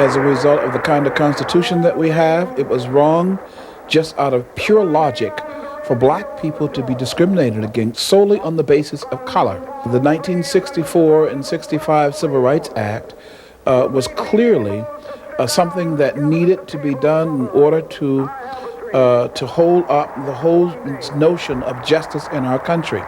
as a result of the kind of constitution that we have. It was wrong, just out of pure logic, for black people to be discriminated against solely on the basis of color. The 1964 and 65 Civil Rights Act was clearly something that needed to be done in order to hold up the whole notion of justice in our country.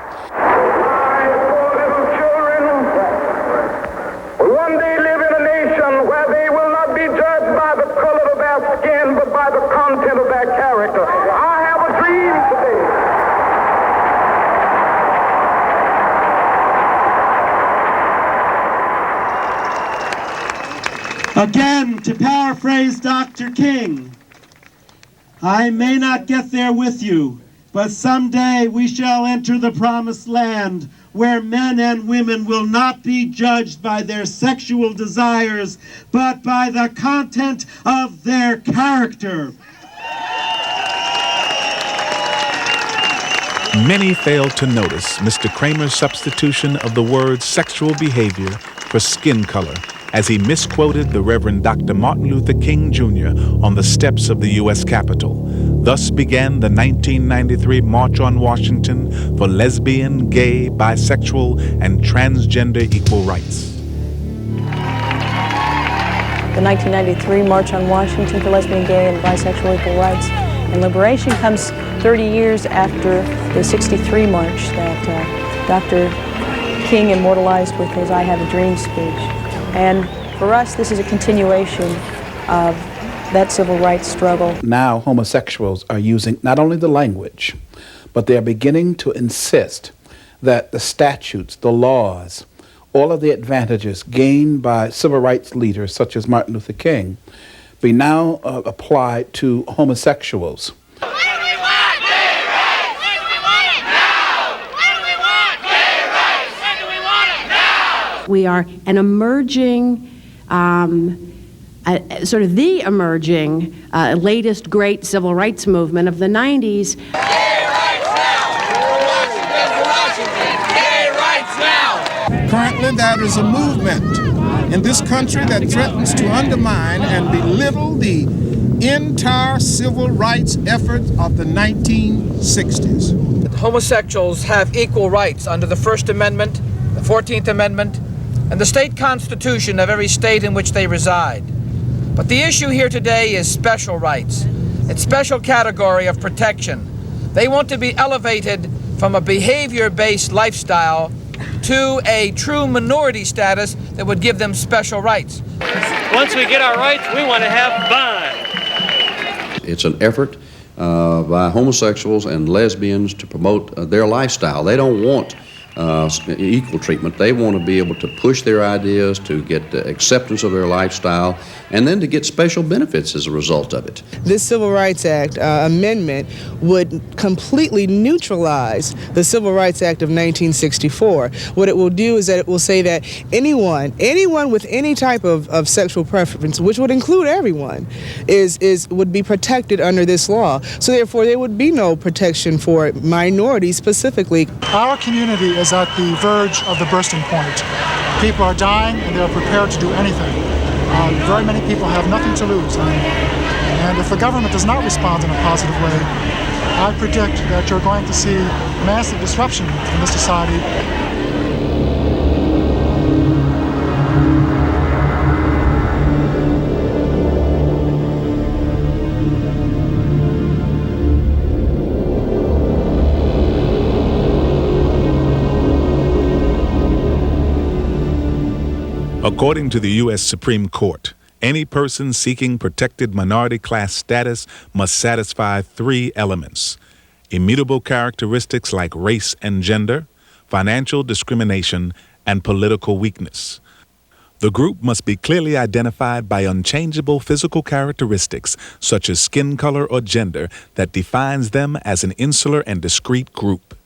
Again, to paraphrase Dr. King, I may not get there with you, but someday we shall enter the promised land where men and women will not be judged by their sexual desires, but by the content of their character. Many failed to notice Mr. Kramer's substitution of the word sexual behavior for skin color, as he misquoted the Reverend Dr. Martin Luther King Jr. on the steps of the U.S. Capitol. Thus began the 1993 March on Washington for lesbian, gay, bisexual, and transgender equal rights. The 1993 March on Washington for lesbian, gay, and bisexual equal rights and liberation comes 30 years after the 63 march that Dr. King immortalized with his I Have a Dream speech. And for us, this is a continuation of that civil rights struggle. Now homosexuals are using not only the language, but they are beginning to insist that the statutes, the laws, all of the advantages gained by civil rights leaders such as Martin Luther King be now applied to homosexuals. We are an emerging, sort of the emerging latest great civil rights movement of the 90s. Gay rights now! Washington! Gay rights now! Currently, there is a movement in this country that threatens to undermine and belittle the entire civil rights effort of the 1960s. Homosexuals have equal rights under the First Amendment, the 14th Amendment, and the state constitution of every state in which they reside. But the issue here today is special rights. It's special category of protection. They want to be elevated from a behavior-based lifestyle to a true minority status that would give them special rights. Once we get our rights, we want to have fun. It's an effort by homosexuals and lesbians to promote their lifestyle. They don't want equal treatment. They want to be able to push their ideas, to get acceptance of their lifestyle, and then to get special benefits as a result of it. This Civil Rights Act amendment would completely neutralize the Civil Rights Act of 1964. What it will do is that it will say that anyone with any type of sexual preference, which would include everyone, would be protected under this law. So therefore, there would be no protection for minorities specifically. Our community is at the verge of the bursting point. People are dying and they are prepared to do anything. Very many people have nothing to lose. And if the government does not respond in a positive way, I predict that you're going to see massive disruption in this society. According to the U.S. Supreme Court, any person seeking protected minority class status must satisfy 3 elements: immutable characteristics like race and gender, financial discrimination, and political weakness. The group must be clearly identified by unchangeable physical characteristics such as skin color or gender that defines them as an insular and discrete group.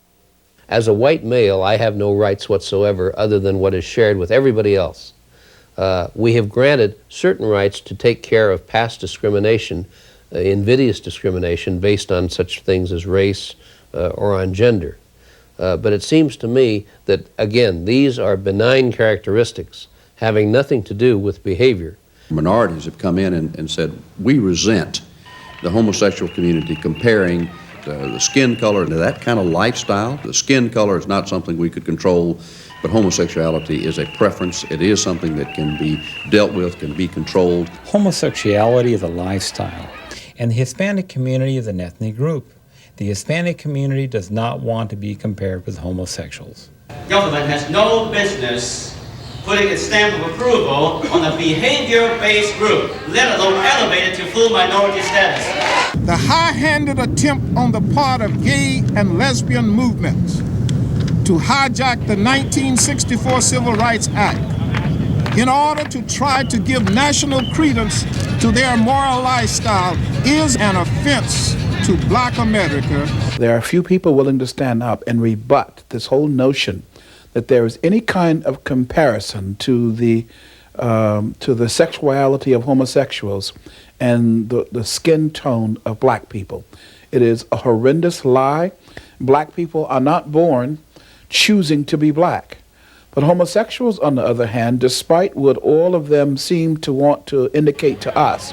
As a white male, I have no rights whatsoever other than what is shared with everybody else. We have granted certain rights to take care of past discrimination, invidious discrimination based on such things as race or on gender. But it seems to me that, again, these are benign characteristics having nothing to do with behavior. Minorities have come in and said, we resent the homosexual community comparing the skin color to that kind of lifestyle. The skin color is not something we could control, but homosexuality is a preference. It is something that can be dealt with, can be controlled. Homosexuality is a lifestyle, and the Hispanic community is an ethnic group. The Hispanic community does not want to be compared with homosexuals. Government has no business putting its stamp of approval on a behavior-based group, let alone elevate it to full minority status. The high-handed attempt on the part of gay and lesbian movements to hijack the 1964 Civil Rights Act in order to try to give national credence to their moral lifestyle is an offense to Black America. There are few people willing to stand up and rebut this whole notion that there is any kind of comparison to the sexuality of homosexuals and the skin tone of black people. It is a horrendous lie. Black people are not born choosing to be black. But homosexuals, on the other hand, despite what all of them seem to want to indicate to us,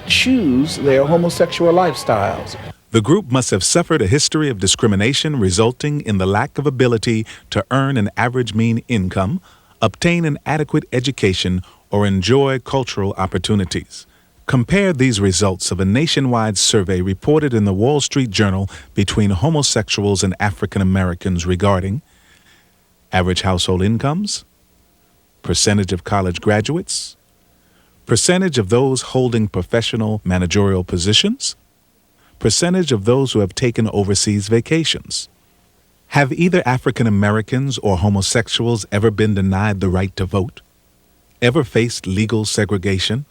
choose their homosexual lifestyles. The group must have suffered a history of discrimination resulting in the lack of ability to earn an average mean income, obtain an adequate education, or enjoy cultural opportunities. Compare these results of a nationwide survey reported in the Wall Street Journal between homosexuals and African Americans regarding average household incomes, percentage of college graduates, percentage of those holding professional managerial positions, percentage of those who have taken overseas vacations. Have either African Americans or homosexuals ever been denied the right to vote? Ever faced legal segregation?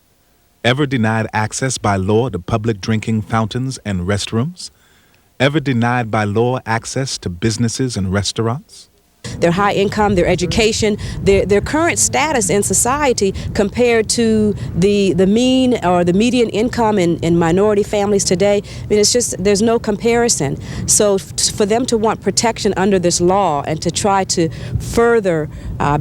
Ever denied access by law to public drinking fountains and restrooms? Ever denied by law access to businesses and restaurants? Their high income, their education, their current status in society compared to the mean or the median income in minority families today. I mean, it's just, there's no comparison. So for them to want protection under this law and to try to further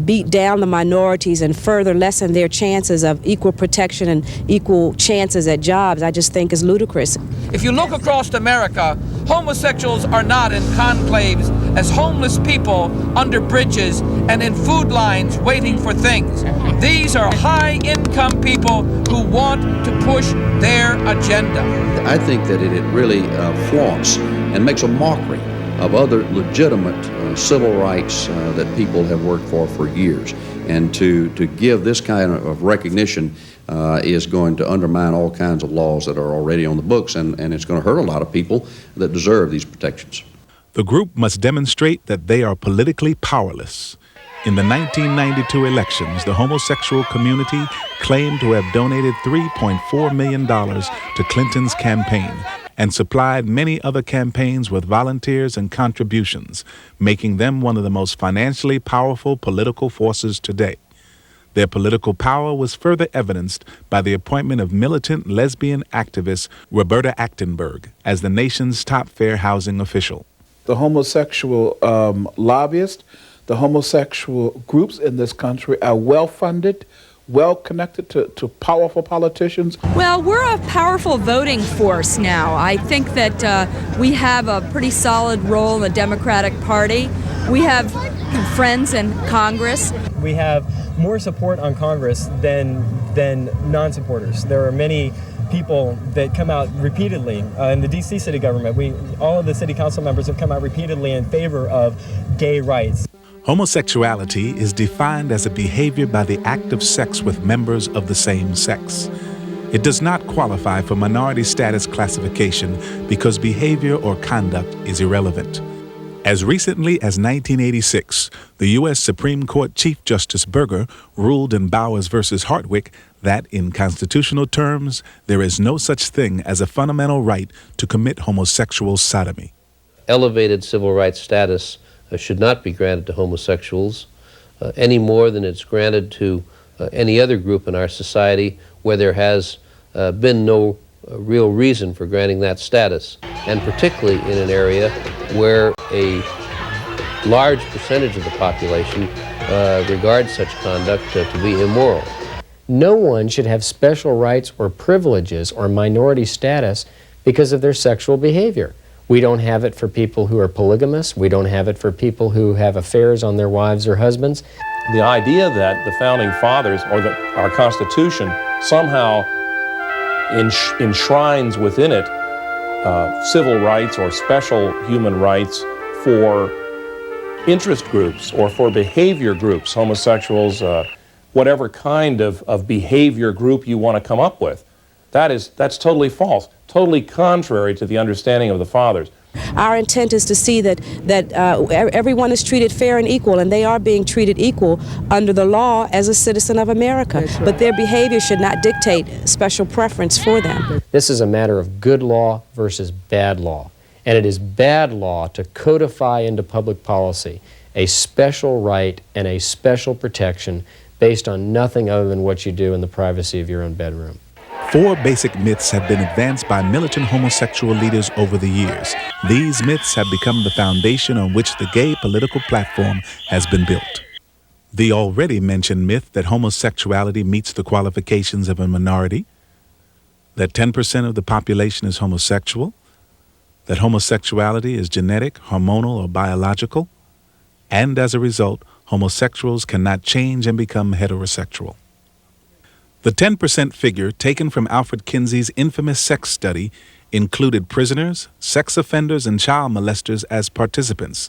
beat down the minorities and further lessen their chances of equal protection and equal chances at jobs, I just think is ludicrous. If you look across America, homosexuals are not in conclaves as homeless people under bridges and in food lines waiting for things. These are high-income people who want to push their agenda. I think that it really flaunts and makes a mockery of other legitimate civil rights that people have worked for years. And to give this kind of recognition is going to undermine all kinds of laws that are already on the books, and it's going to hurt a lot of people that deserve these protections. The group must demonstrate that they are politically powerless. In the 1992 elections, the homosexual community claimed to have donated $3.4 million to Clinton's campaign and supplied many other campaigns with volunteers and contributions, making them one of the most financially powerful political forces today. Their political power was further evidenced by the appointment of militant lesbian activist Roberta Achtenberg as the nation's top fair housing official. The homosexual lobbyists, the homosexual groups in this country are well-funded, well-connected to powerful politicians. Well, we're a powerful voting force now. I think that we have a pretty solid role in the Democratic Party. We have friends in Congress. We have more support on Congress than non-supporters. There are many people that come out repeatedly in the D.C. city government. All of the city council members have come out repeatedly in favor of gay rights. Homosexuality is defined as a behavior by the act of sex with members of the same sex. It does not qualify for minority status classification because behavior or conduct is irrelevant. As recently as 1986, the U.S. Supreme Court Chief Justice Burger ruled in Bowers v. Hartwick that, in constitutional terms, there is no such thing as a fundamental right to commit homosexual sodomy. Elevated civil rights status should not be granted to homosexuals any more than it's granted to any other group in our society where there has been no real reason for granting that status, and particularly in an area where a large percentage of the population regards such conduct to be immoral. No one should have special rights or privileges or minority status because of their sexual behavior. We don't have it for people who are polygamous. We don't have it for people who have affairs on their wives or husbands. The idea that the Founding Fathers or our Constitution somehow enshrines within it civil rights or special human rights for interest groups or for behavior groups, homosexuals, whatever kind of behavior group you want to come up with. That's totally false, totally contrary to the understanding of the Fathers. Our intent is to see that everyone is treated fair and equal, and they are being treated equal under the law as a citizen of America. Right. But their behavior should not dictate special preference for them. This is a matter of good law versus bad law. And it is bad law to codify into public policy a special right and a special protection based on nothing other than what you do in the privacy of your own bedroom. 4 basic myths have been advanced by militant homosexual leaders over the years. These myths have become the foundation on which the gay political platform has been built. The already mentioned myth that homosexuality meets the qualifications of a minority, that 10% of the population is homosexual, that homosexuality is genetic, hormonal, or biological, and as a result, homosexuals cannot change and become heterosexual. The 10% figure taken from Alfred Kinsey's infamous sex study included prisoners, sex offenders, and child molesters as participants.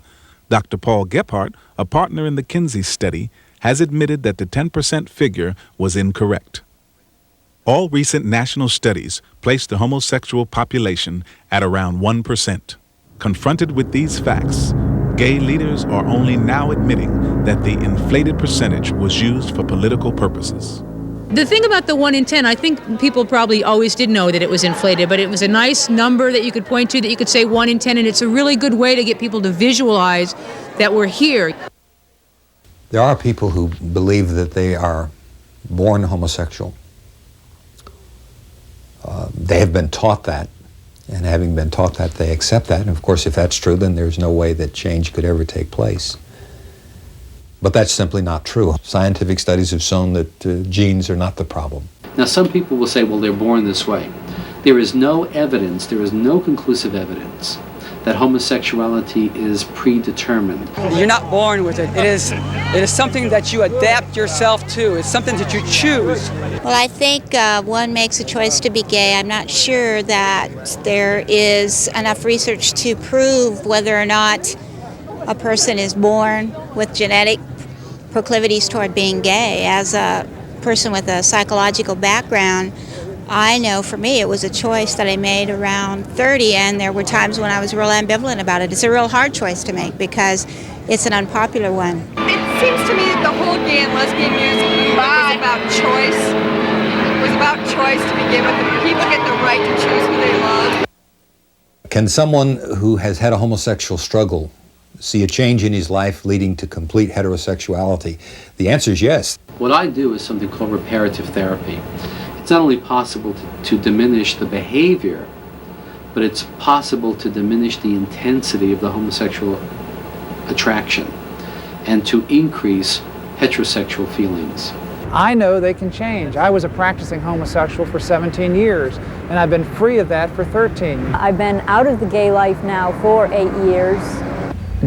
Dr. Paul Gebhardt, a partner in the Kinsey study, has admitted that the 10% figure was incorrect. All recent national studies place the homosexual population at around 1%. Confronted with these facts, gay leaders are only now admitting that the inflated percentage was used for political purposes. The thing about the 1 in 10, I think people probably always did know that it was inflated, but it was a nice number that you could point to, that you could say 1 in 10, and it's a really good way to get people to visualize that we're here. There are people who believe that they are born homosexual. They have been taught that, and having been taught that, they accept that. And of course, if that's true, then there's no way that change could ever take place. But that's simply not true. Scientific studies have shown that genes are not the problem. Now, some people will say, well, they're born this way. There is no evidence, there is no conclusive evidence that homosexuality is predetermined. You're not born with it. It is something that you adapt yourself to. It's something that you choose. Well, I think one makes a choice to be gay. I'm not sure that there is enough research to prove whether or not a person is born with genetic proclivities toward being gay. As a person with a psychological background, I know for me it was a choice that I made around 30, and there were times when I was real ambivalent about it. It's a real hard choice to make because it's an unpopular one. It seems to me that the whole gay and lesbian movement was about choice. It was about choice to begin with. People get the right to choose who they love. Can someone who has had a homosexual struggle see a change in his life leading to complete heterosexuality? The answer is yes. What I do is something called reparative therapy. It's not only possible to diminish the behavior, but it's possible to diminish the intensity of the homosexual attraction and to increase heterosexual feelings. I know they can change. I was a practicing homosexual for 17 years, and I've been free of that for 13. I've been out of the gay life now for 8 years.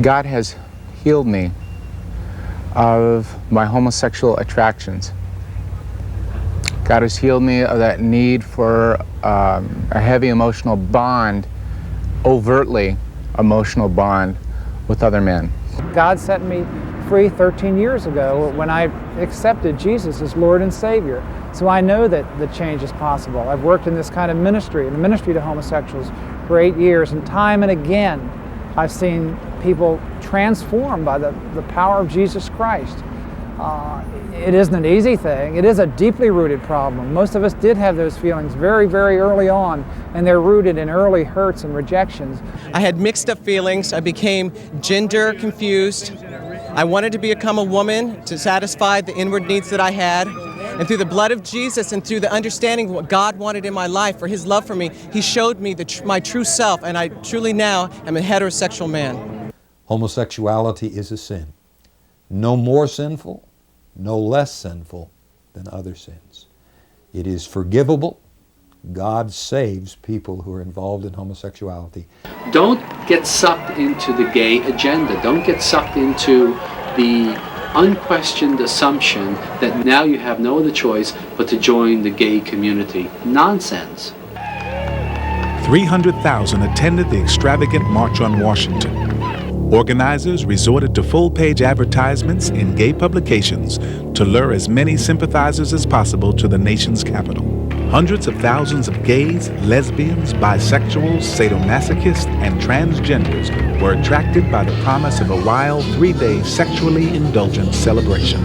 God has healed me of my homosexual attractions. God has healed me of that need for a heavy emotional bond, overtly emotional bond with other men. God set me free 13 years ago when I accepted Jesus as Lord and Savior. So I know that the change is possible. I've worked in this kind of ministry, in the ministry to homosexuals, for 8 years, and time and again I've seen people transformed by the power of Jesus Christ. It isn't an easy thing. It is a deeply rooted problem. Most of us did have those feelings very, very early on, and they're rooted in early hurts and rejections. I had mixed up feelings. I became gender confused. I wanted to become a woman to satisfy the inward needs that I had. And through the blood of Jesus and through the understanding of what God wanted in my life, for His love for me, He showed me my true self, and I truly now am a heterosexual man. Homosexuality is a sin. No more sinful, no less sinful than other sins. It is forgivable. God saves people who are involved in homosexuality. Don't get sucked into the gay agenda. Don't get sucked into the unquestioned assumption that now you have no other choice but to join the gay community. Nonsense. 300,000 attended the extravagant March on Washington. Organizers resorted to full-page advertisements in gay publications to lure as many sympathizers as possible to the nation's capital. Hundreds of thousands of gays, lesbians, bisexuals, sadomasochists, and transgenders were attracted by the promise of a wild 3-day sexually indulgent celebration.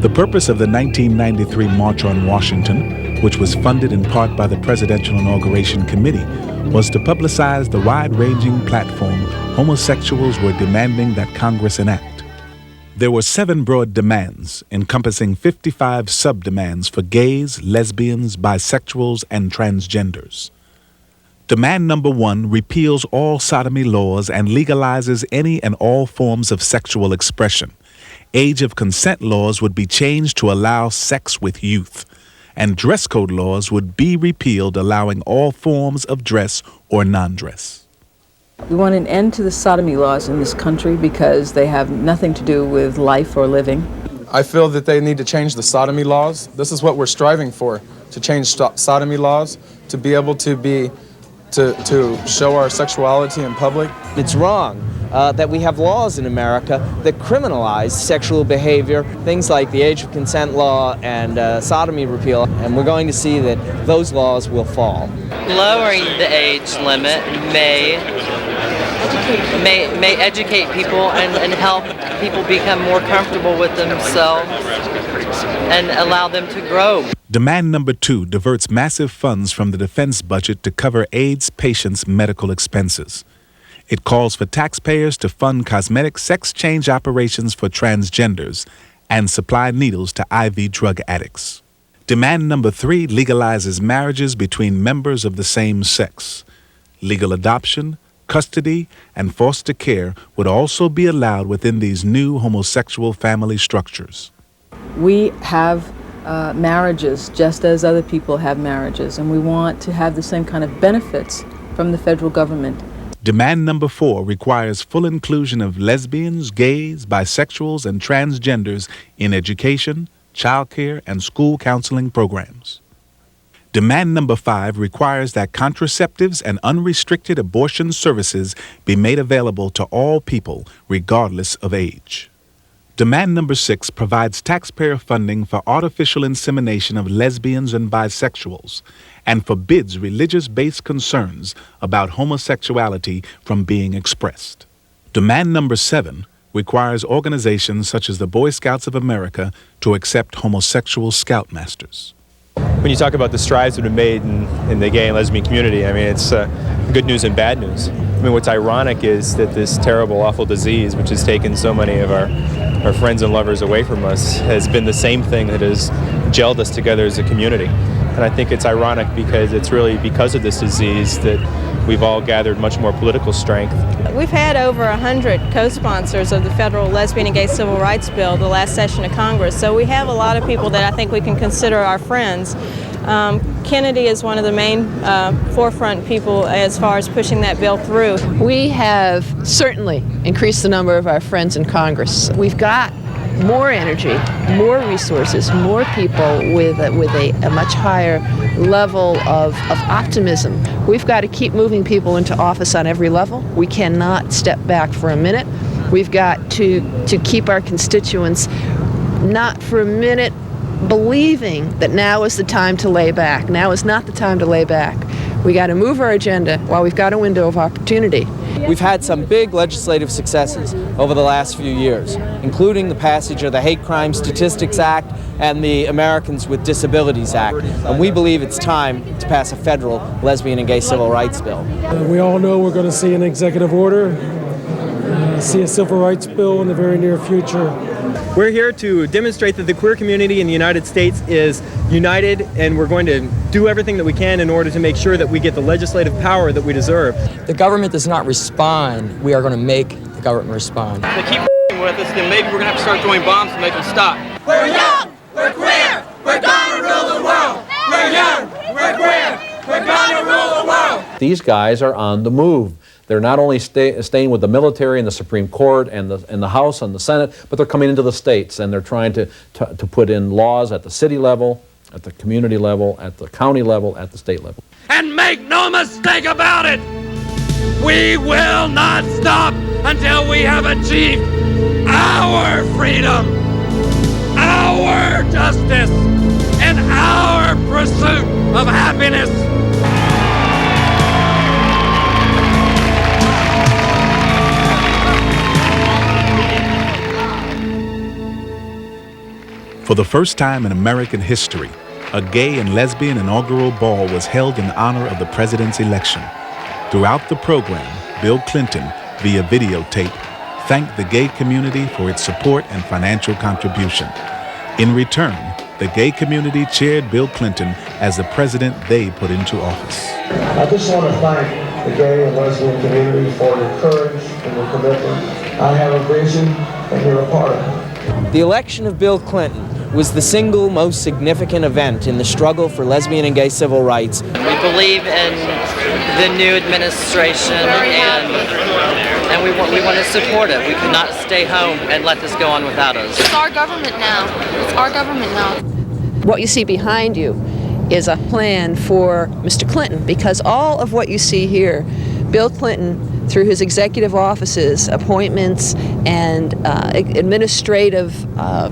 The purpose of the 1993 March on Washington, which was funded in part by the Presidential Inauguration Committee, was to publicize the wide-ranging platform homosexuals were demanding that Congress enact. There were 7 broad demands, encompassing 55 sub-demands for gays, lesbians, bisexuals, and transgenders. Demand number 1 repeals all sodomy laws and legalizes any and all forms of sexual expression. Age of consent laws would be changed to allow sex with youth, and dress code laws would be repealed, allowing all forms of dress or non-dress. We want an end to the sodomy laws in this country because they have nothing to do with life or living. I feel that they need to change the sodomy laws. This is what we're striving for, to change sodomy laws, to be able to show our sexuality in public. It's wrong that we have laws in America that criminalize sexual behavior, things like the age of consent law and sodomy repeal, and we're going to see that those laws will fall. Lowering the age limit may educate people and help people become more comfortable with themselves and allow them to grow. Demand number 2 diverts massive funds from the defense budget to cover AIDS patients' medical expenses. It calls for taxpayers to fund cosmetic sex change operations for transgenders and supply needles to IV drug addicts. Demand number 3 legalizes marriages between members of the same sex. Legal adoption, custody, and foster care would also be allowed within these new homosexual family structures. We have marriages just as other people have marriages, and we want to have the same kind of benefits from the federal government. Demand number 4 requires full inclusion of lesbians, gays, bisexuals, and transgenders in education, childcare, and school counseling programs. Demand number 5 requires that contraceptives and unrestricted abortion services be made available to all people, regardless of age. Demand number 6 provides taxpayer funding for artificial insemination of lesbians and bisexuals and forbids religious-based concerns about homosexuality from being expressed. Demand number 7 requires organizations such as the Boy Scouts of America to accept homosexual scoutmasters. When you talk about the strides that have been made in the gay and lesbian community, I mean, it's good news and bad news. I mean, what's ironic is that this terrible, awful disease, which has taken so many of our friends and lovers away from us, has been the same thing that has gelled us together as a community. And I think it's ironic because it's really because of this disease that we've all gathered much more political strength. We've had over 100 co-sponsors of the federal lesbian and gay civil rights bill the last session of Congress, so we have a lot of people that I think we can consider our friends. Kennedy is one of the main forefront people as far as pushing that bill through. We have certainly increased the number of our friends in Congress. We've got more energy, more resources, more people with a much higher level of optimism. We've got to keep moving people into office on every level. We cannot step back for a minute. We've got to keep our constituents not for a minute believing that now is the time to lay back. Now is not the time to lay back. We got to move our agenda while we've got a window of opportunity. We've had some big legislative successes over the last few years, including the passage of the Hate Crime Statistics Act and the Americans with Disabilities Act. And we believe it's time to pass a federal lesbian and gay civil rights bill. We all know we're going to see an executive order, see a civil rights bill in the very near future. We're here to demonstrate that the queer community in the United States is united, and we're going to do everything that we can in order to make sure that we get the legislative power that we deserve. The government does not respond. We are going to make the government respond. If they keep with us, then maybe we're going to have to start throwing bombs to make them stop. We're young, we're queer, we're gonna rule the world. We're These guys are on the move. They're not only staying with the military and the Supreme Court and the House and the Senate, but they're coming into the states and they're trying to put in laws at the city level, at the community level, at the county level, at the state level. And make no mistake about it, we will not stop until we have achieved our freedom, our justice, and our pursuit of happiness. For the first time in American history, a gay and lesbian inaugural ball was held in honor of the president's election. Throughout the program, Bill Clinton, via videotape, thanked the gay community for its support and financial contribution. In return, the gay community cheered Bill Clinton as the president they put into office. I just want to thank the gay and lesbian community for your courage and your commitment. I have a vision, and you're a part of it. The election of Bill Clinton was the single most significant event in the struggle for lesbian and gay civil rights. We believe in the new administration, and we want to support it. We could not stay home and let this go on without us. It's our government now. It's our government now. What you see behind you is a plan for Mr. Clinton, because all of what you see here, Bill Clinton, through his executive offices, appointments, and administrative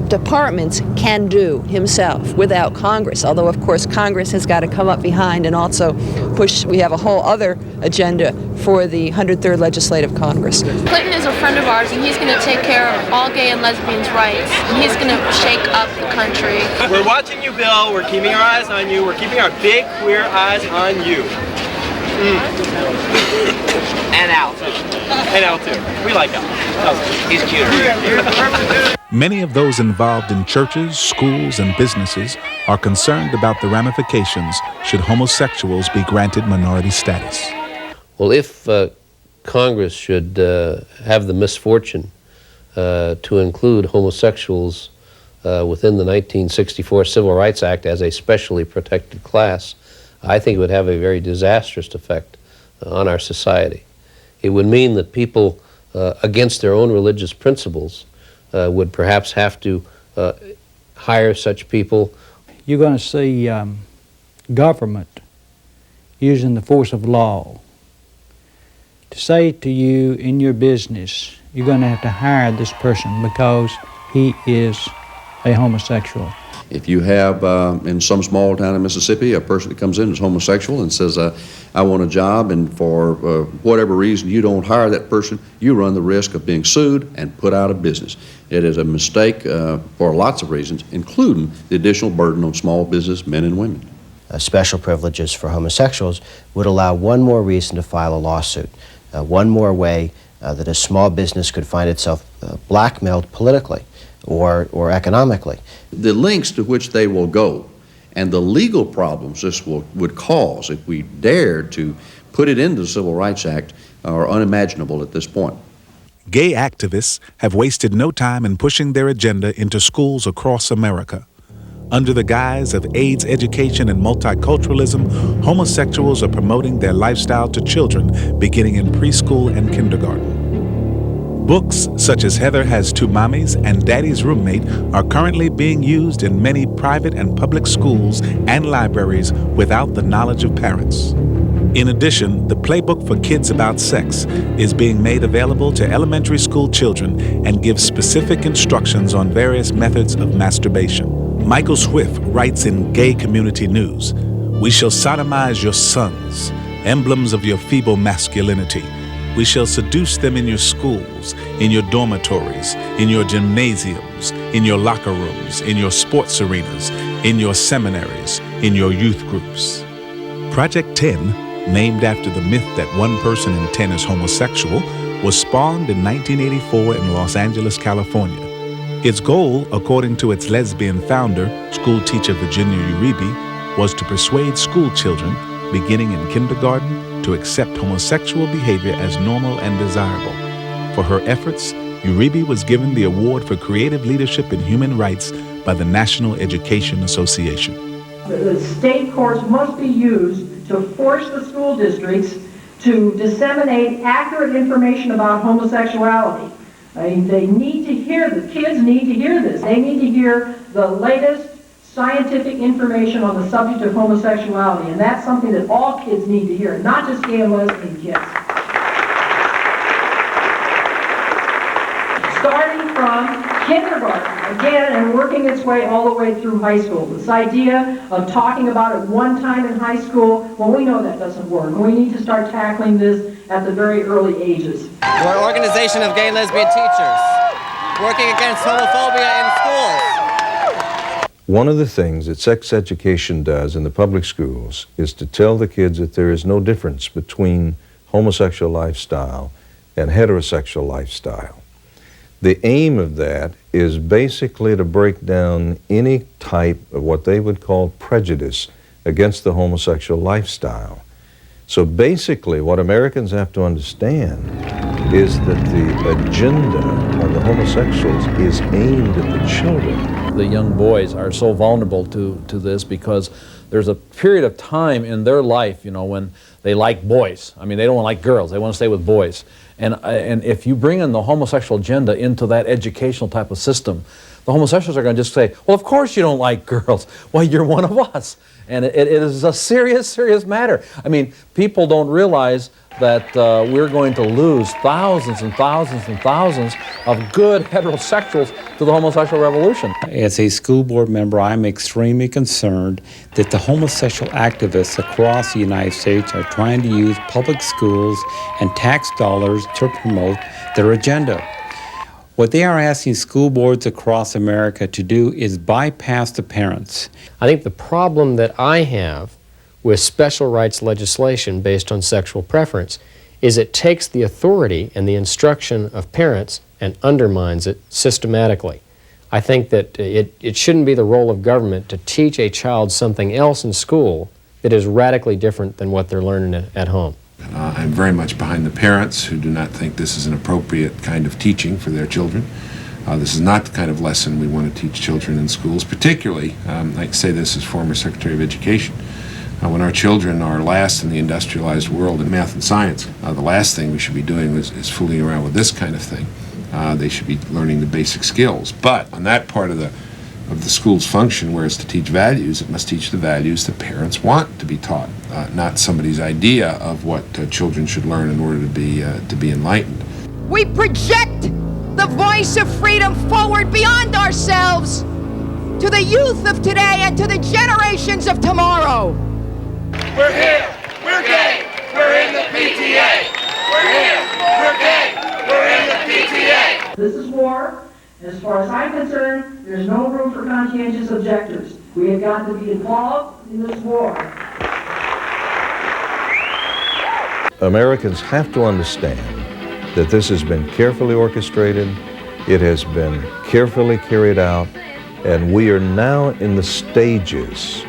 departments, can do himself without Congress. Although, of course, Congress has got to come up behind and also push. We have a whole other agenda for the 103rd Legislative Congress. Clinton is a friend of ours, and he's going to take care of all gay and lesbians' rights. And he's going to shake up the country. We're watching you, Bill. We're keeping our eyes on you. We're keeping our big queer eyes on you. And Al too. And Al too. We like Al. He's cute. Many of those involved in churches, schools, and businesses are concerned about the ramifications should homosexuals be granted minority status. Well, if Congress should have the misfortune to include homosexuals within the 1964 Civil Rights Act as a specially protected class, I think it would have a very disastrous effect on our society. It would mean that people against their own religious principles would perhaps have to hire such people. You're going to see government using the force of law to say to you in your business, you're going to have to hire this person because he is a homosexual. If you have, in some small town in Mississippi, a person that comes in as homosexual and says, I want a job, and for whatever reason you don't hire that person, you run the risk of being sued and put out of business. It is a mistake for lots of reasons, including the additional burden on small business men and women. Special privileges for homosexuals would allow one more reason to file a lawsuit, one more way that a small business could find itself blackmailed politically or economically. The lengths to which they will go and the legal problems this would cause if we dared to put it into the Civil Rights Act are unimaginable at this point. Gay activists have wasted no time in pushing their agenda into schools across America. Under the guise of AIDS education and multiculturalism, homosexuals are promoting their lifestyle to children beginning in preschool and kindergarten. Books such as Heather Has Two Mommies and Daddy's Roommate are currently being used in many private and public schools and libraries without the knowledge of parents. In addition, the playbook for kids about sex is being made available to elementary school children and gives specific instructions on various methods of masturbation. Michael Swift writes in Gay Community News, "We shall sodomize your sons, emblems of your feeble masculinity. We shall seduce them in your schools, in your dormitories, in your gymnasiums, in your locker rooms, in your sports arenas, in your seminaries, in your youth groups." Project 10, named after the myth that 1 person in 10 is homosexual, was spawned in 1984 in Los Angeles, California. Its goal, according to its lesbian founder, school teacher Virginia Uribe, was to persuade school children, beginning in kindergarten, to accept homosexual behavior as normal and desirable. For her efforts, Uribe was given the Award for Creative Leadership in Human Rights by the National Education Association. The state courts must be used to force the school districts to disseminate accurate information about homosexuality. I mean, they need to hear, the kids need to hear this. They need to hear the latest scientific information on the subject of homosexuality, and that's something that all kids need to hear, not just gay and lesbian kids. Starting from kindergarten, again, and working its way all the way through high school. This idea of talking about it one time in high school, well, we know that doesn't work. We need to start tackling this at the very early ages. We're an organization of gay and lesbian teachers working against homophobia in schools. One of the things that sex education does in the public schools is to tell the kids that there is no difference between homosexual lifestyle and heterosexual lifestyle. The aim of that is basically to break down any type of what they would call prejudice against the homosexual lifestyle. So basically what Americans have to understand is that the agenda of the homosexuals is aimed at the children. The young boys are so vulnerable to this because there's a period of time in their life, you know, when they like boys. I mean, they don't like girls. They want to stay with boys. And if you bring in the homosexual agenda into that educational type of system, the homosexuals are going to just say, well, of course you don't like girls. Well, you're one of us. And it is a serious, serious matter. I mean, people don't realize that we're going to lose thousands and thousands and thousands of good heterosexuals to the homosexual revolution. As a school board member, I'm extremely concerned that the homosexual activists across the United States are trying to use public schools and tax dollars to promote their agenda. What they are asking school boards across America to do is bypass the parents. I think the problem that I have with special rights legislation based on sexual preference is it takes the authority and the instruction of parents and undermines it systematically. I think that it shouldn't be the role of government to teach a child something else in school that is radically different than what they're learning at home. I'm very much behind the parents who do not think this is an appropriate kind of teaching for their children. This is not the kind of lesson we want to teach children in schools, particularly, I say this as former Secretary of Education, when our children are last in the industrialized world in math and science. The last thing we should be doing is fooling around with this kind of thing. They should be learning the basic skills. But on that part of the school's function, where it's to teach values, it must teach the values that parents want to be taught, not somebody's idea of what children should learn in order to be enlightened. We project the voice of freedom forward beyond ourselves to the youth of today and to the generations of tomorrow. We're here, we're gay, we're in the PTA. We're here, we're gay, we're in the PTA. This is war. As far as I'm concerned, there's no room for conscientious objectors. We have got to be involved in this war. Americans have to understand that this has been carefully orchestrated, it has been carefully carried out, and we are now in the stages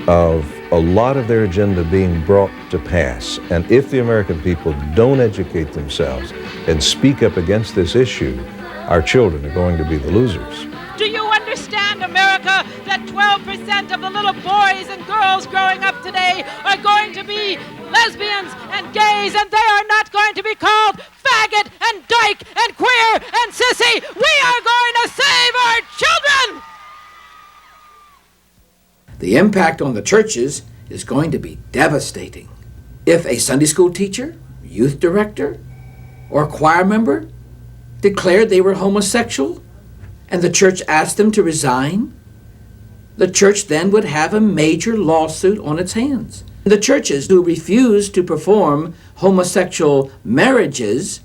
of a lot of their agenda being brought to pass. And if the American people don't educate themselves and speak up against this issue, our children are going to be the losers. Do you understand, America, that 12% of the little boys and girls growing up today are going to be lesbians and gays, and they are not going to be called faggot and dyke and queer and sissy? We are going to save our children! The impact on the churches is going to be devastating. If a Sunday school teacher, youth director, or choir member declared they were homosexual and the church asked them to resign, the church then would have a major lawsuit on its hands. The churches who refuse to perform homosexual marriages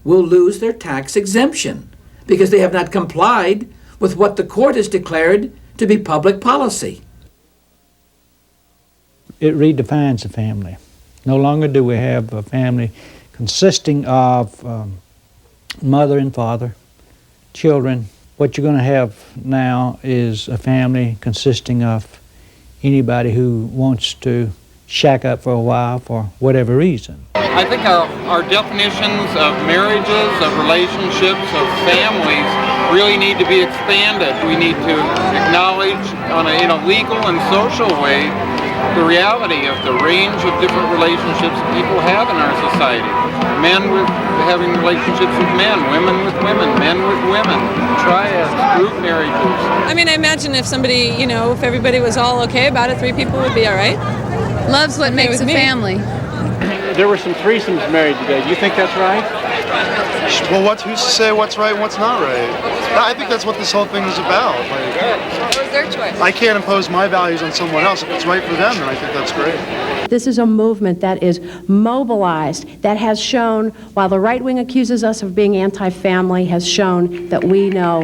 will lose their tax exemption because they have not complied with what the court has declared to be public policy. It redefines the family. No longer do we have a family consisting of mother and father, children. What you're going to have now is a family consisting of anybody who wants to shack up for a while for whatever reason. I think our definitions of marriages, of relationships, of families really need to be expanded. We need to acknowledge in a legal and social way the reality of the range of different relationships that people have in our society. Men with having relationships with men, women with women, men with women, triads, group marriages. I mean, I imagine if somebody, you know, if everybody was all okay about it, 3 people would be all right. Love's what makes a family. There were some threesomes married today. Do you think that's right? Well, who's to say what's right and what's not right? I think that's what this whole thing is about. It was their choice. I can't impose my values on someone else. If it's right for them, then I think that's great. This is a movement that is mobilized, that has shown, while the right wing accuses us of being anti-family, has shown that we know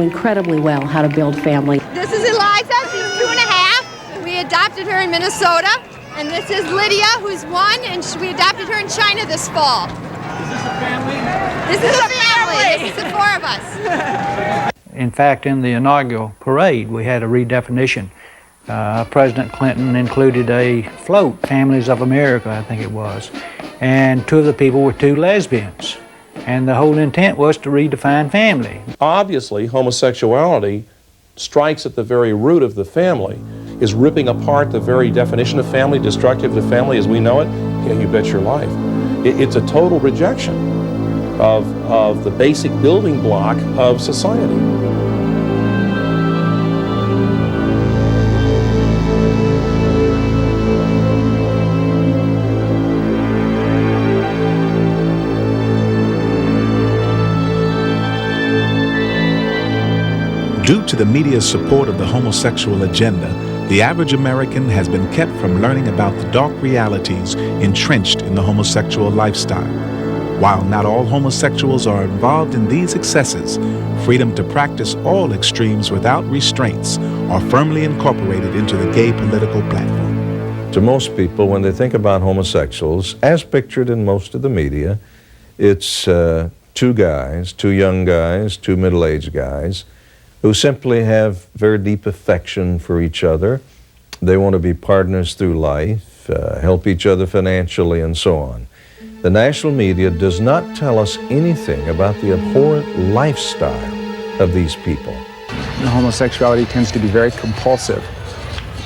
incredibly well how to build family. This is Eliza, she's 2.5. We adopted her in Minnesota. And this is Lydia, who's 1, and we adopted her in China this fall. Is this a family? This is a family. This is the 4 of us. In fact, in the inaugural parade, we had a redefinition. President Clinton included a float, Families of America, I think it was, and 2 of the people were 2 lesbians. And the whole intent was to redefine family. Obviously, homosexuality strikes at the very root of the family, is ripping apart the very definition of family, destructive of family as we know it. Yeah, you bet your life. It's a total rejection of the basic building block of society. Due to the media's support of the homosexual agenda, the average American has been kept from learning about the dark realities entrenched in the homosexual lifestyle. While not all homosexuals are involved in these excesses, freedom to practice all extremes without restraints are firmly incorporated into the gay political platform. To most people, when they think about homosexuals, as pictured in most of the media, it's 2 guys, 2 young guys, 2 middle-aged guys, who simply have very deep affection for each other. They want to be partners through life, help each other financially, and so on. The national media does not tell us anything about the abhorrent lifestyle of these people. Homosexuality tends to be very compulsive,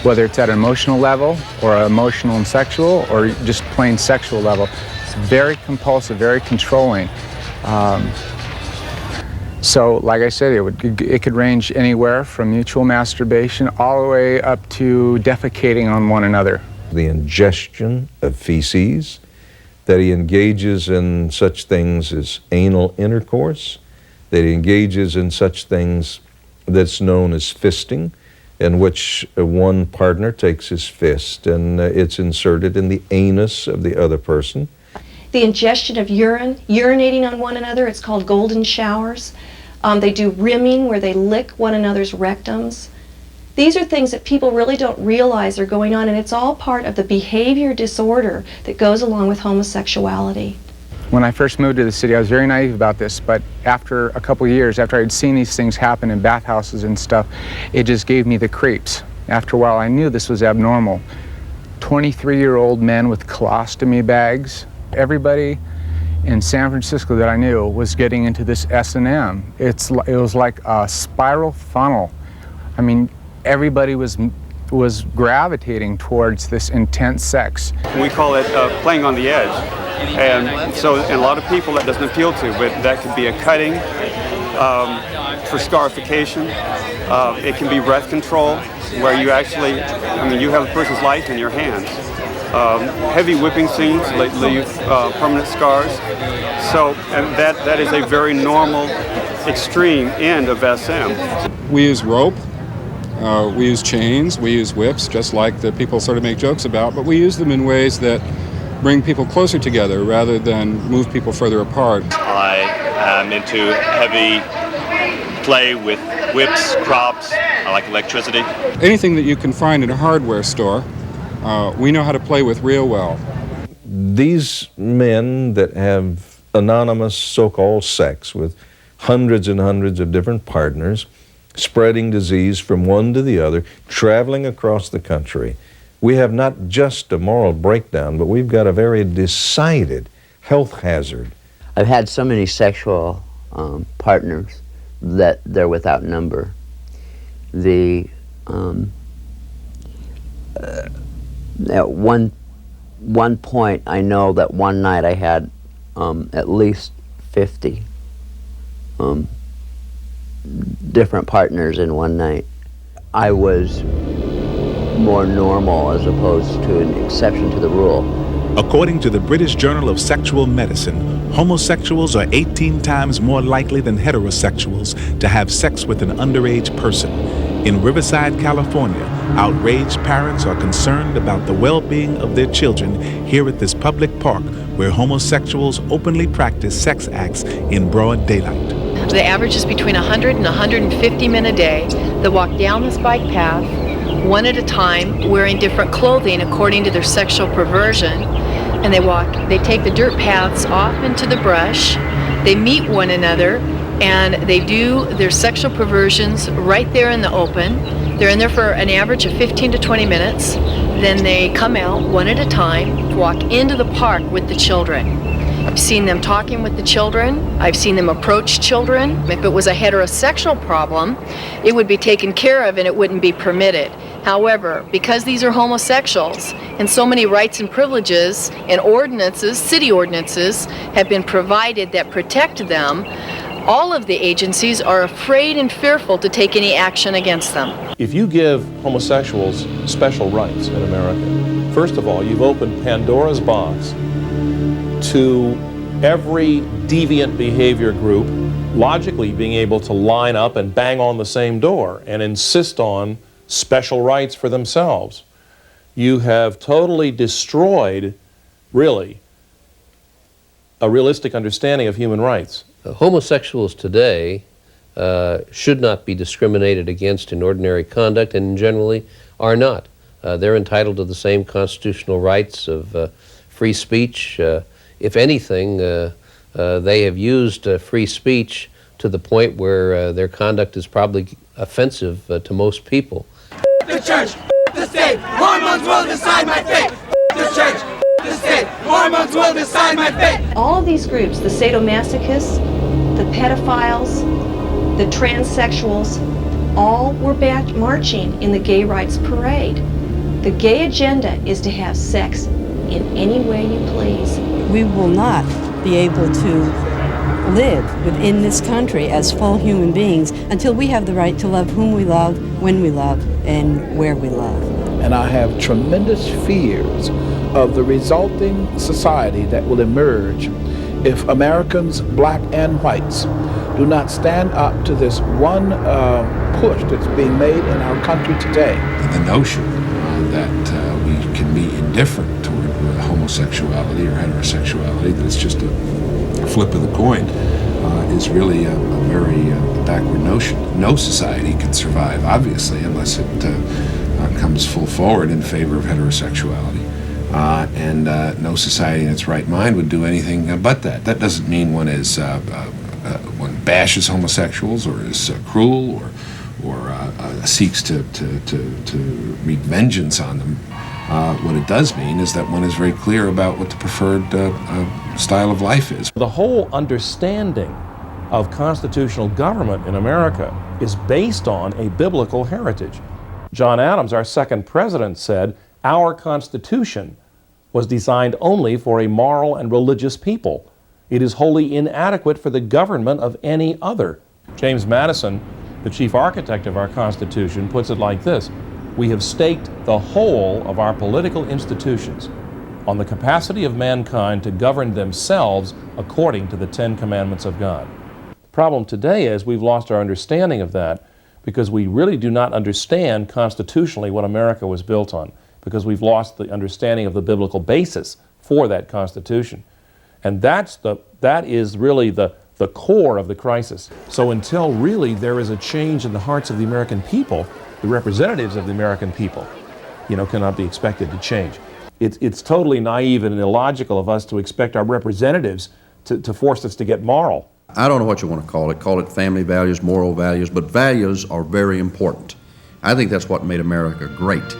whether it's at an emotional level or emotional and sexual or just plain sexual level. It's very compulsive, very controlling. So, like I said, it could range anywhere from mutual masturbation all the way up to defecating on one another. The ingestion of feces, that he engages in such things as anal intercourse, that he engages in such things that's known as fisting, in which one partner takes his fist and it's inserted in the anus of the other person. The ingestion of urine, urinating on one another, it's called golden showers. They do rimming, where they lick one another's rectums. These are things that people really don't realize are going on, and it's all part of the behavior disorder that goes along with homosexuality. When I first moved to the city, I was very naive about this, but after a couple of years, after I'd seen these things happen in bathhouses and stuff, it just gave me the creeps. After a while, I knew this was abnormal. 23-year-old men with colostomy bags. Everybody in San Francisco that I knew was getting into this S&M. It was like a spiral funnel. I mean, everybody was gravitating towards this intense sex. We call it playing on the edge. And so a lot of people that doesn't appeal to, but that could be a cutting for scarification. It can be breath control, where you actually, you have a person's life in your hands. Heavy whipping scenes leave permanent scars. So and that is a very normal, extreme end of SM. We use rope, we use chains, we use whips, just like the people sort of make jokes about, but we use them in ways that bring people closer together rather than move people further apart. I am into heavy play with whips, crops. I like electricity. Anything that you can find in a hardware store, we know how to play with real well. These men that have anonymous so-called sex with hundreds and hundreds of different partners, spreading disease from one to the other, traveling across the country, we have not just a moral breakdown, but we've got a very decided health hazard. I've had so many sexual partners that they're without number. At one point, I know that one night I had at least 50 different partners in one night. I was more normal as opposed to an exception to the rule. According to the British Journal of Sexual Medicine, homosexuals are 18 times more likely than heterosexuals to have sex with an underage person. In Riverside, California, outraged parents are concerned about the well-being of their children here at this public park where homosexuals openly practice sex acts in broad daylight. The average is between 100 and 150 men a day that walk down this bike path one at a time, wearing different clothing according to their sexual perversion, and they take the dirt paths off into the brush, they meet one another, and they do their sexual perversions right there in the open. They're in there for an average of 15 to 20 minutes, then they come out one at a time, walk into the park with the children. I've seen them talking with the children. I've seen them approach children. If it was a heterosexual problem, it would be taken care of and it wouldn't be permitted. However, because these are homosexuals and so many rights and privileges and ordinances, city ordinances, have been provided that protect them, all of the agencies are afraid and fearful to take any action against them. If you give homosexuals special rights in America, first of all, you've opened Pandora's box to every deviant behavior group logically being able to line up and bang on the same door and insist on special rights for themselves. You have totally destroyed, really, a realistic understanding of human rights. Homosexuals today should not be discriminated against in ordinary conduct, and generally are not. They're entitled to the same constitutional rights of free speech. If anything, they have used free speech to the point where their conduct is probably offensive to most people. The church, the state, hormones will decide my fate. The church, the state, hormones will decide my fate. All of these groups, the sadomasochists, the pedophiles, the transsexuals, all were marching in the gay rights parade. The gay agenda is to have sex in any way you please. We will not be able to live within this country as full human beings until we have the right to love whom we love, when we love, and where we love. And I have tremendous fears of the resulting society that will emerge if Americans, black and whites, do not stand up to this one push that's being made in our country today. The notion that we can be indifferent toward homosexuality or heterosexuality, that it's just a flip of the coin, is really a very backward notion. No society can survive, obviously, unless it comes full forward in favor of heterosexuality. And no society in its right mind would do anything but that. That doesn't mean one is one bashes homosexuals or is cruel or seeks to wreak vengeance on them. What it does mean is that one is very clear about what the preferred style of life is. The whole understanding of constitutional government in America is based on a biblical heritage. John Adams, our second president, said, "Our Constitution was designed only for a moral and religious people. It is wholly inadequate for the government of any other." James Madison, the chief architect of our Constitution, puts it like this: "We have staked the whole of our political institutions on the capacity of mankind to govern themselves according to the Ten Commandments of God." The problem today is we've lost our understanding of that because we really do not understand constitutionally what America was built on, because we've lost the understanding of the biblical basis for that Constitution. And that is really the core of the crisis. So until really there is a change in the hearts of the American people, the representatives of the American people, cannot be expected to change. It's totally naive and illogical of us to expect our representatives to force us to get moral. I don't know what you want to call it family values, moral values, but values are very important. I think that's what made America great.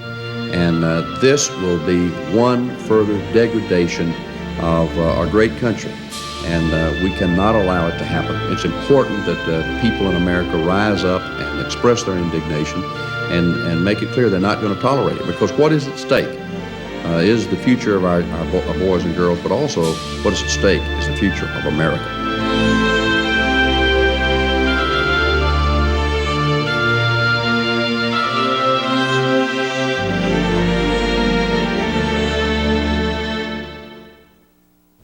And this will be one further degradation of our great country. And we cannot allow it to happen. It's important that people in America rise up and express their indignation and make it clear they're not going to tolerate it. Because what is at stake is the future of our boys and girls, but also what is at stake is the future of America.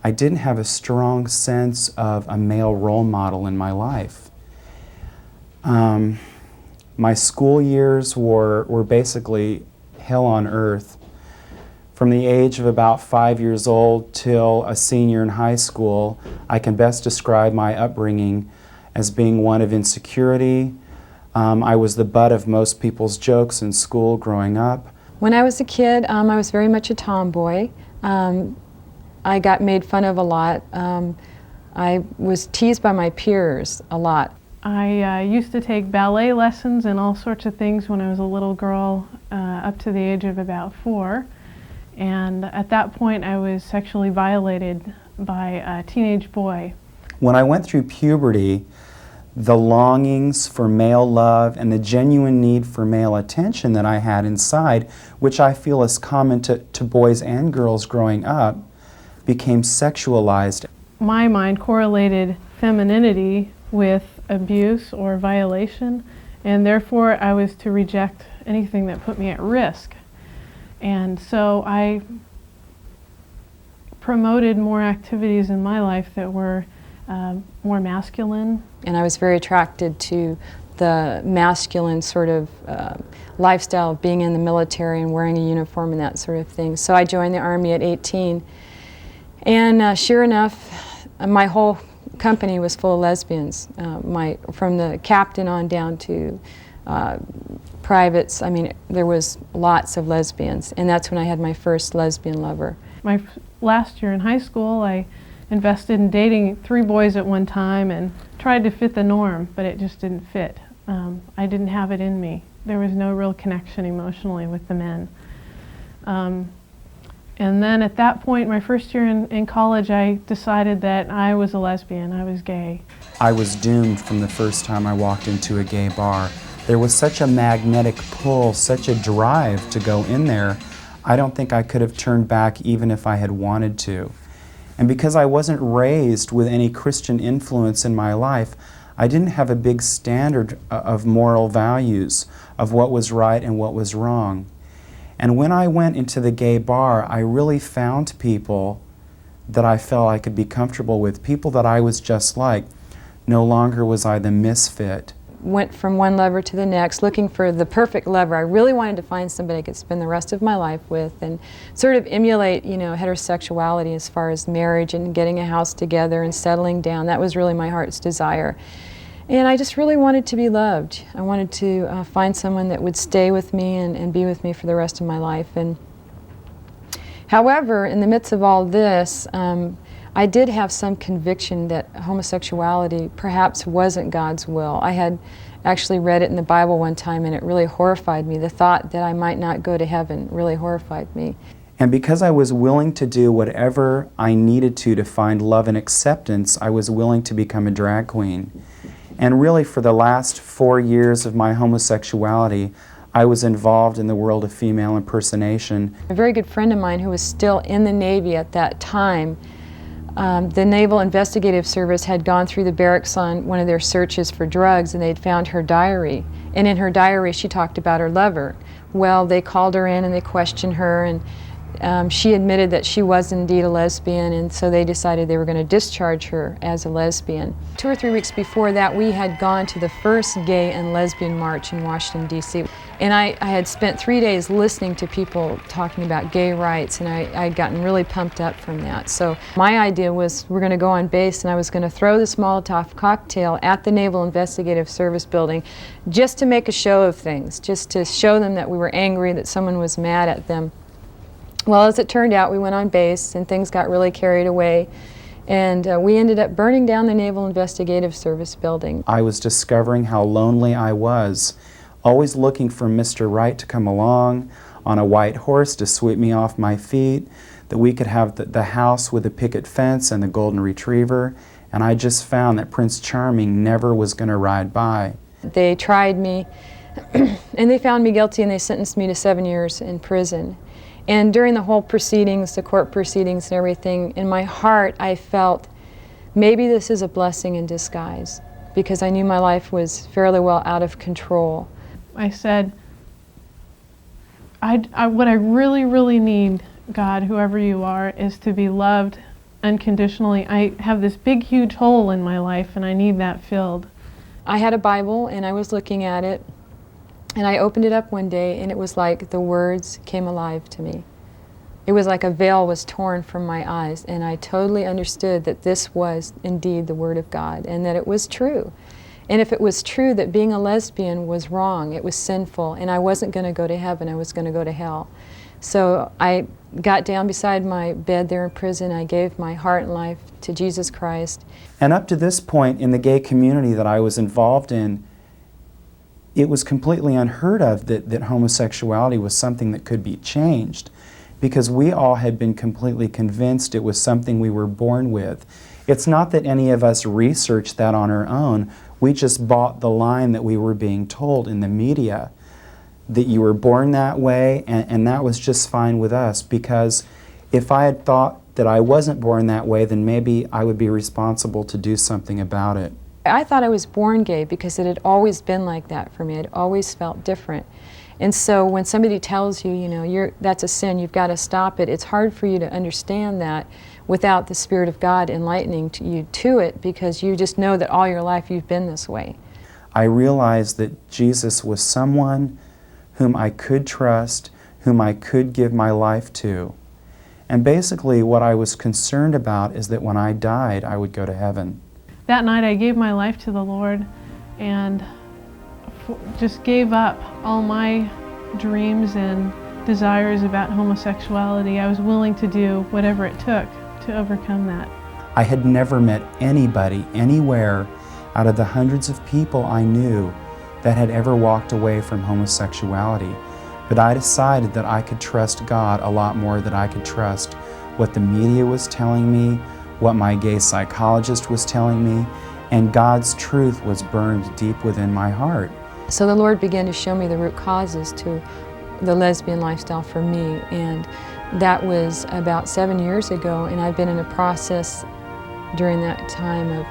I didn't have a strong sense of a male role model in my life. My school years were basically hell on earth. From the age of about 5 years old till a senior in high school, I can best describe my upbringing as being one of insecurity. I was the butt of most people's jokes in school growing up. When I was a kid, I was very much a tomboy. I got made fun of a lot. I was teased by my peers a lot. I used to take ballet lessons and all sorts of things when I was a little girl, up to the age of about 4. And at that point I was sexually violated by a teenage boy. When I went through puberty, the longings for male love and the genuine need for male attention that I had inside, which I feel is common to boys and girls growing up, became sexualized. My mind correlated femininity with abuse or violation, and therefore I was to reject anything that put me at risk. And so I promoted more activities in my life that were more masculine. And I was very attracted to the masculine sort of lifestyle of being in the military and wearing a uniform and that sort of thing. So I joined the Army at 18. And sure enough, my whole company was full of lesbians. From the captain on down to privates, I mean, there was lots of lesbians. And that's when I had my first lesbian lover. My last year in high school, I invested in dating 3 boys at one time and tried to fit the norm, but it just didn't fit. I didn't have it in me. There was no real connection emotionally with the men. And then at that point, my first year in college, I decided that I was a lesbian, I was gay. I was doomed from the first time I walked into a gay bar. There was such a magnetic pull, such a drive to go in there, I don't think I could have turned back even if I had wanted to. And because I wasn't raised with any Christian influence in my life, I didn't have a big standard of moral values, of what was right and what was wrong. And when I went into the gay bar, I really found people that I felt I could be comfortable with, people that I was just like. No longer was I the misfit. Went from one lover to the next, looking for the perfect lover. I really wanted to find somebody I could spend the rest of my life with and sort of emulate, heterosexuality as far as marriage and getting a house together and settling down. That was really my heart's desire. And I just really wanted to be loved. I wanted to find someone that would stay with me and be with me for the rest of my life. And however, in the midst of all this, I did have some conviction that homosexuality perhaps wasn't God's will. I had actually read it in the Bible one time and it really horrified me. The thought that I might not go to heaven really horrified me. And because I was willing to do whatever I needed to find love and acceptance, I was willing to become a drag queen. And really for the last 4 years of my homosexuality, I was involved in the world of female impersonation. A very good friend of mine who was still in the Navy at that time, the Naval Investigative Service had gone through the barracks on one of their searches for drugs and they'd found her diary. And in her diary she talked about her lover. Well, they called her in and they questioned her and she admitted that she was indeed a lesbian, and so they decided they were going to discharge her as a lesbian. 2 or 3 weeks before that, we had gone to the first gay and lesbian march in Washington, D.C. And I had spent 3 days listening to people talking about gay rights, and I had gotten really pumped up from that. So my idea was we're going to go on base, and I was going to throw this Molotov cocktail at the Naval Investigative Service building just to make a show of things, just to show them that we were angry, that someone was mad at them. Well, as it turned out, we went on base and things got really carried away, and we ended up burning down the Naval Investigative Service building. I was discovering how lonely I was, always looking for Mr. Right to come along on a white horse to sweep me off my feet. that we could have the house with the picket fence and the golden retriever, and I just found that Prince Charming never was going to ride by. They tried me and they found me guilty and they sentenced me to 7 years in prison. And during the whole proceedings, the court proceedings and everything, in my heart I felt maybe this is a blessing in disguise, because I knew my life was fairly well out of control. I said, what I really, really need, God, whoever you are, is to be loved unconditionally. I have this big, huge hole in my life and I need that filled. I had a Bible and I was looking at it, and I opened it up one day and it was like the words came alive to me. It was like a veil was torn from my eyes, and I totally understood that this was indeed the Word of God and that it was true. And if it was true that being a lesbian was wrong, it was sinful, and I wasn't going to go to heaven, I was going to go to hell. So I got down beside my bed there in prison, I gave my heart and life to Jesus Christ. And up to this point in the gay community that I was involved in, it was completely unheard of that homosexuality was something that could be changed, because we all had been completely convinced it was something we were born with. It's not that any of us researched that on our own. We just bought the line that we were being told in the media, that you were born that way, and that was just fine with us, because if I had thought that I wasn't born that way, then maybe I would be responsible to do something about it. I thought I was born gay because it had always been like that for me. It always felt different. And so when somebody tells you, you know, that's a sin, you've got to stop it, it's hard for you to understand that without the Spirit of God enlightening you to it, because you just know that all your life you've been this way. I realized that Jesus was someone whom I could trust, whom I could give my life to. And basically what I was concerned about is that when I died, I would go to heaven. That night I gave my life to the Lord and just gave up all my dreams and desires about homosexuality. I was willing to do whatever it took to overcome that. I had never met anybody anywhere out of the hundreds of people I knew that had ever walked away from homosexuality. But I decided that I could trust God a lot more than I could trust what the media was telling me, what my gay psychologist was telling me, and God's truth was burned deep within my heart. So the Lord began to show me the root causes to the lesbian lifestyle for me, and that was about 7 years ago, and I've been in a process during that time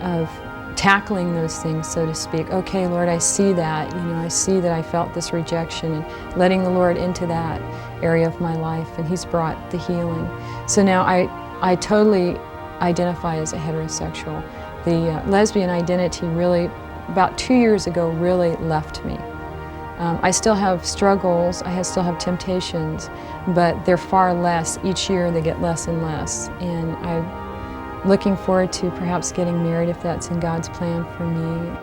of tackling those things, so to speak. Okay, Lord, I see that, I see that I felt this rejection, and letting the Lord into that area of my life, and He's brought the healing. So now I totally identify as a heterosexual. The lesbian identity really, about 2 years ago, really left me. I still have struggles, I still have temptations, but they're far less. Each year they get less and less. And I'm looking forward to perhaps getting married if that's in God's plan for me.